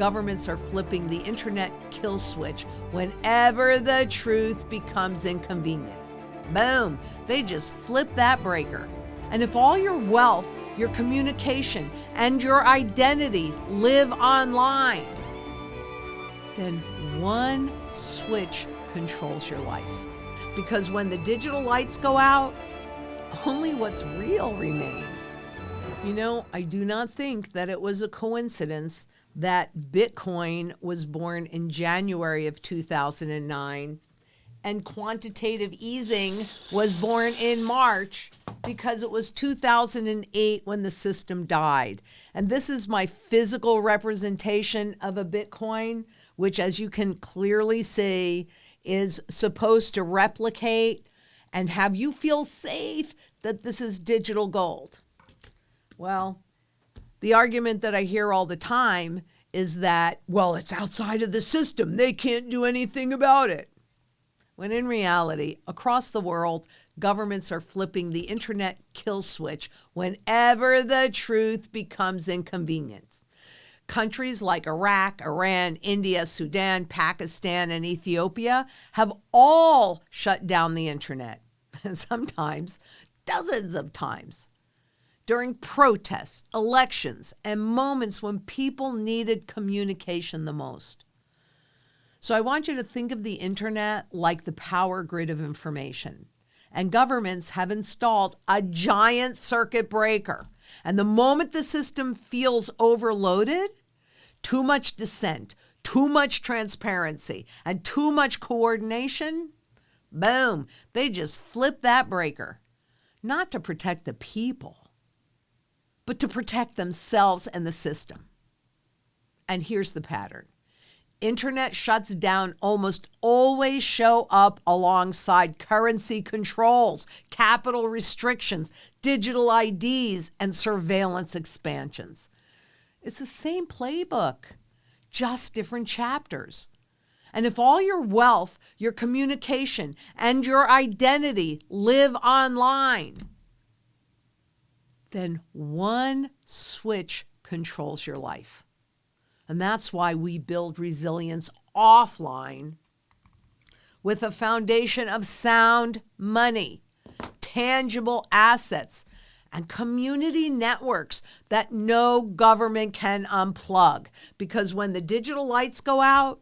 governments are flipping the internet kill switch whenever the truth becomes inconvenient. Boom, they just flip that breaker. And if all your wealth, your communication, and your identity live online, then one switch controls your life. Because when the digital lights go out, only what's real remains. You know, I do not think that it was a coincidence that Bitcoin was born in January of 2009 and quantitative easing was born in March, because it was 2008 when the system died. And this is my physical representation of a Bitcoin, which, as you can clearly see, is supposed to replicate and have you feel safe that this is digital gold. Well, the argument that I hear all the time is that, well, it's outside of the system. They can't do anything about it. When in reality, across the world, governments are flipping the internet kill switch whenever the truth becomes inconvenient. Countries like Iraq, Iran, India, Sudan, Pakistan, and Ethiopia have all shut down the internet, and sometimes dozens of times, during protests, elections, and moments when people needed communication the most. So I want you to think of the internet like the power grid of information. And governments have installed a giant circuit breaker. And the moment the system feels overloaded, too much dissent, too much transparency, and too much coordination, boom, they just flip that breaker. Not to protect the people, but to protect themselves and the system. And here's the pattern. Internet shuts down almost always show up alongside currency controls, capital restrictions, digital IDs, and surveillance expansions. It's the same playbook, just different chapters. And if all your wealth, your communication, and your identity live online, then one switch controls your life. And that's why we build resilience offline with a foundation of sound money, tangible assets, and community networks that no government can unplug. Because when the digital lights go out,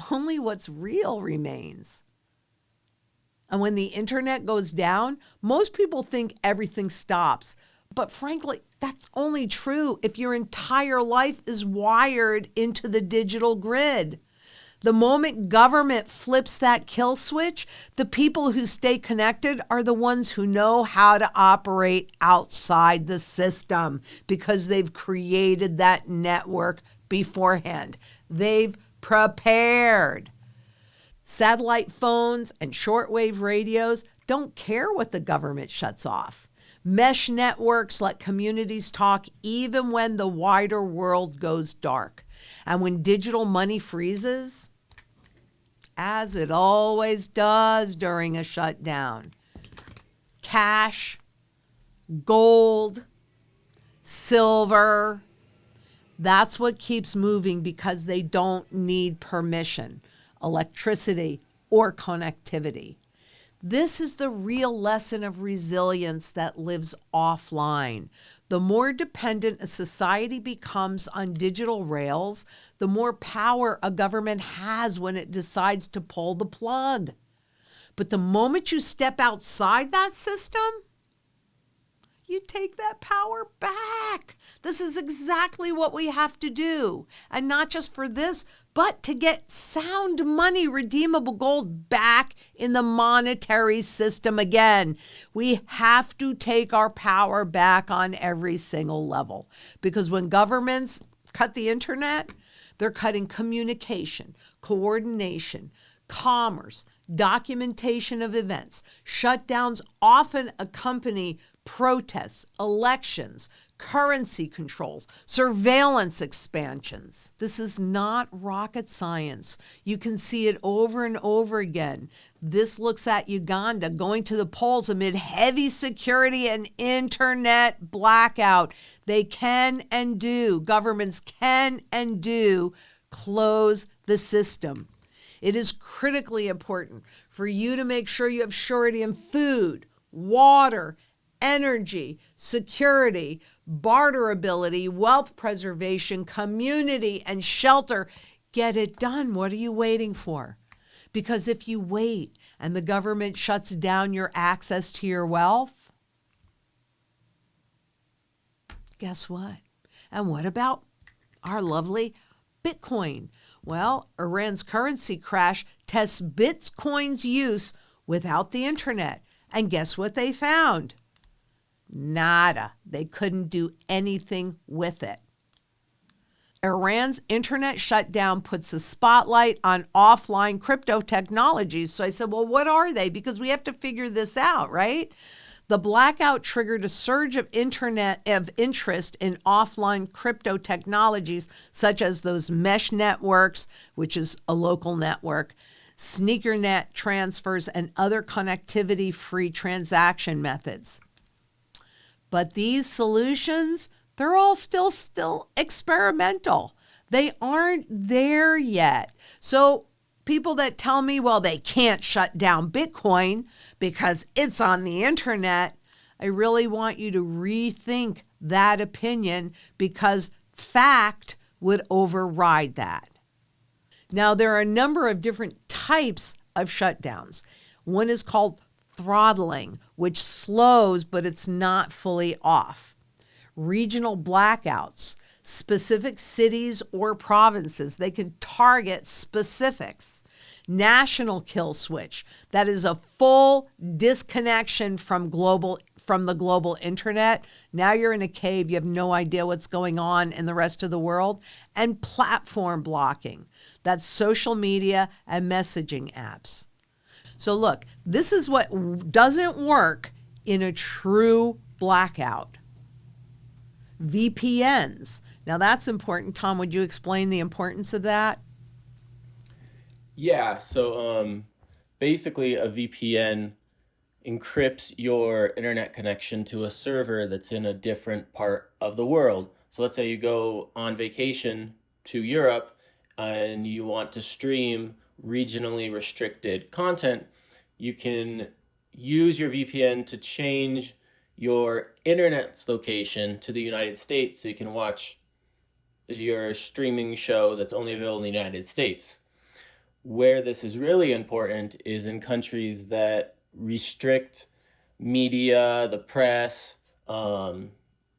only what's real remains. And when the internet goes down, most people think everything stops. But frankly, that's only true if your entire life is wired into the digital grid. The moment government flips that kill switch, the people who stay connected are the ones who know how to operate outside the system because they've created that network beforehand. They've prepared. Satellite phones and shortwave radios don't care what the government shuts off. Mesh networks let communities talk even when the wider world goes dark. And when digital money freezes, as it always does during a shutdown, cash, gold, silver, that's what keeps moving because they don't need permission, electricity, or connectivity. This is the real lesson of resilience that lives offline. The more dependent a society becomes on digital rails, the more power a government has when it decides to pull the plug. But the moment you step outside that system, you take that power back. This is exactly what we have to do. And not just for this, but to get sound money, redeemable gold back in the monetary system again. We have to take our power back on every single level. Because when governments cut the internet, they're cutting communication, coordination, commerce, documentation of events. Shutdowns often accompany protests, elections, currency controls, surveillance expansions. This is not rocket science. You can see it over and over again. This looks at Uganda going to the polls amid heavy security and internet blackout. They can and do, governments can and do close the system. It is critically important for you to make sure you have surety in food, water, energy, security, barterability, wealth preservation, community, and shelter. Get it done. What are you waiting for? Because if you wait and the government shuts down your access to your wealth, guess what? And what about our lovely Bitcoin? Well, Iran's currency crash tests Bitcoin's use without the internet. And guess what they found? Nada. They couldn't do anything with it. Iran's internet shutdown puts a spotlight on offline crypto technologies. So I said, well, what are they? Because we have to figure this out, right? The blackout triggered a surge of interest in offline crypto technologies, such as those mesh networks, which is a local network, sneaker net transfers, and other connectivity-free transaction methods. But these solutions, they're all still experimental. They aren't there yet. So people that tell me, well, they can't shut down Bitcoin because it's on the internet, I really want you to rethink that opinion, because fact would override that. Now, there are a number of different types of shutdowns. One is called throttling, which slows, but it's not fully off. Regional blackouts, specific cities or provinces. They can target specifics. National kill switch, that is a full disconnection from the global internet. Now you're in a cave, you have no idea what's going on in the rest of the world. And platform blocking, that's social media and messaging apps. So look, this is what doesn't work in a true blackout. VPNs. Now that's important. Tom, would you explain the importance of that? Yeah, so basically a VPN encrypts your internet connection to a server that's in a different part of the world. So let's say you go on vacation to Europe and you want to stream regionally restricted content, you can use your VPN to change your internet's location to the United States so you can watch your streaming show that's only available in the United States. Where this is really important is in countries that restrict media, the press.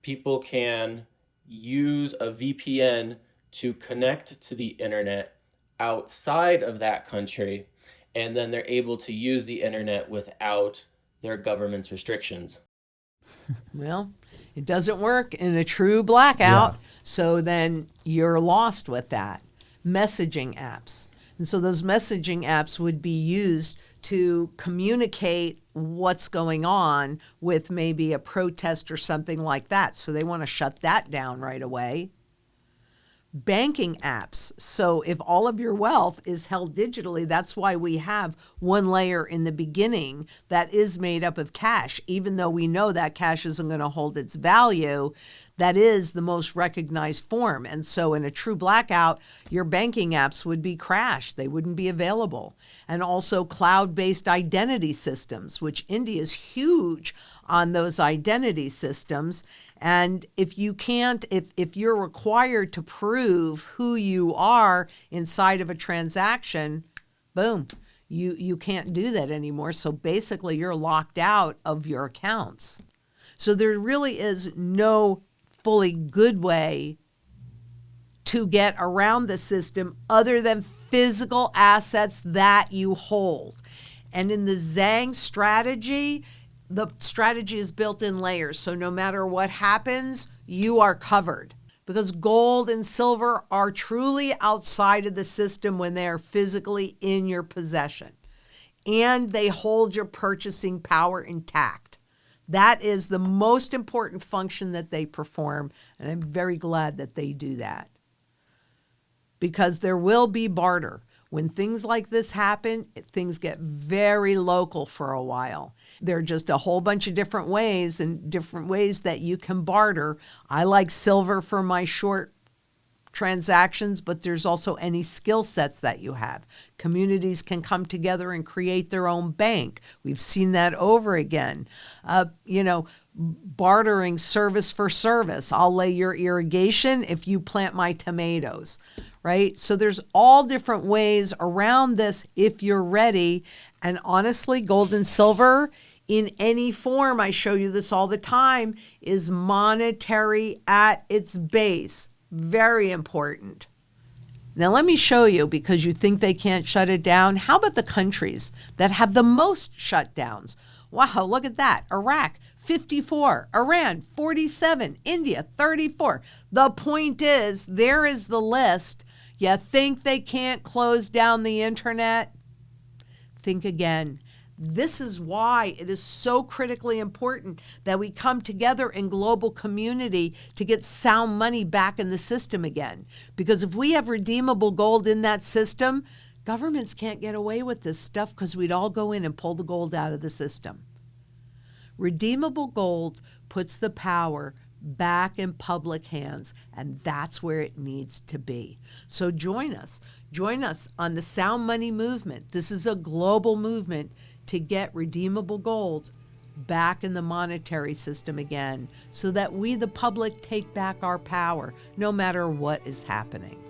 People can use a VPN to connect to the internet outside of that country, and then they're able to use the internet without their government's restrictions. Well, it doesn't work in a true blackout, so then you're lost with that. Messaging apps. And so those messaging apps would be used to communicate what's going on with maybe a protest or something like that. So they want to shut that down right away. Banking apps. So if all of your wealth is held digitally, that's why we have one layer in the beginning that is made up of cash. Even though we know that cash isn't going to hold its value, that is the most recognized form. And so in a true blackout, your banking apps would be crashed. They wouldn't be available. And also cloud-based identity systems, which India is huge on those identity systems. And if you're required to prove who you are inside of a transaction, boom, you can't do that anymore. So basically you're locked out of your accounts. So there really is no fully good way to get around the system other than physical assets that you hold. And in the Zang strategy, the strategy is built in layers. So no matter what happens, you are covered, because gold and silver are truly outside of the system when they are physically in your possession, and they hold your purchasing power intact. That is the most important function that they perform, and I'm very glad that they do that. Because there will be barter. When things like this happen, things get very local for a while. There are just a whole bunch of different ways that you can barter. I like silver for my short transactions, but there's also any skill sets that you have. Communities can come together and create their own bank. We've seen that over again. Bartering service for service. I'll lay your irrigation if you plant my tomatoes, right? So there's all different ways around this if you're ready. And honestly, gold and silver in any form, I show you this all the time, is monetary at its base. Very important. Now let me show you, because you think they can't shut it down. How about the countries that have the most shutdowns? Wow, look at that. Iraq, 54. Iran, 47. India, 34. The point is, there is the list. You think they can't close down the internet? Think again. This is why it is so critically important that we come together in global community to get sound money back in the system again. Because if we have redeemable gold in that system, governments can't get away with this stuff because we'd all go in and pull the gold out of the system. Redeemable gold puts the power back in public hands, and that's where it needs to be. So join us. Join us on the Sound Money movement. This is a global movement to get redeemable gold back in the monetary system again, so that we, the public, take back our power no matter what is happening.